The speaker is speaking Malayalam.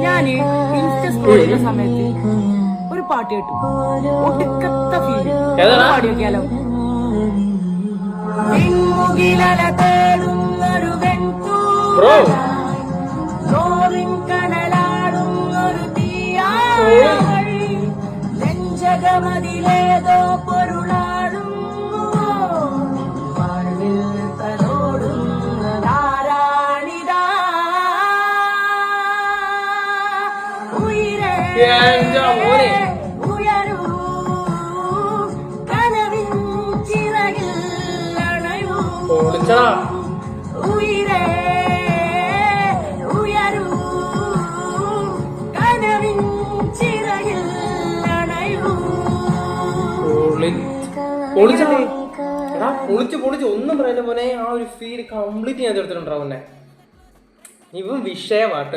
ഞാന് ഇൻസ്റ്റ സ്ക്രോൾ ചെയ്യുന്ന സമയത്ത് ഒരു പാട്ട് കേട്ടു, ഒടുക്കത്ത ഫീൽ. പാടി നോക്കിയാലോ? കടലാടുന്നൊരു തീയാഴി നെഞ്ചകമതിലേതോ പൊരുളാടും തലോടുന്നതാരാണിതാ ഉയരേ ഉയരൂ കനവിൻ ചിറകിൽ അണയൂ ഉയരേ ഉയരൂ കനവിൻ ചിറകിൽ അണയൂ. പൊളിച്ച് ഒന്നും പറയുന്ന പോലെ ആ ഒരു ഫീൽ കംപ്ലീറ്റ് ഞാൻ തീർത്തിട്ടുണ്ടാവുന്നേ. ഇവൻ വിഷയമാട്ടെ.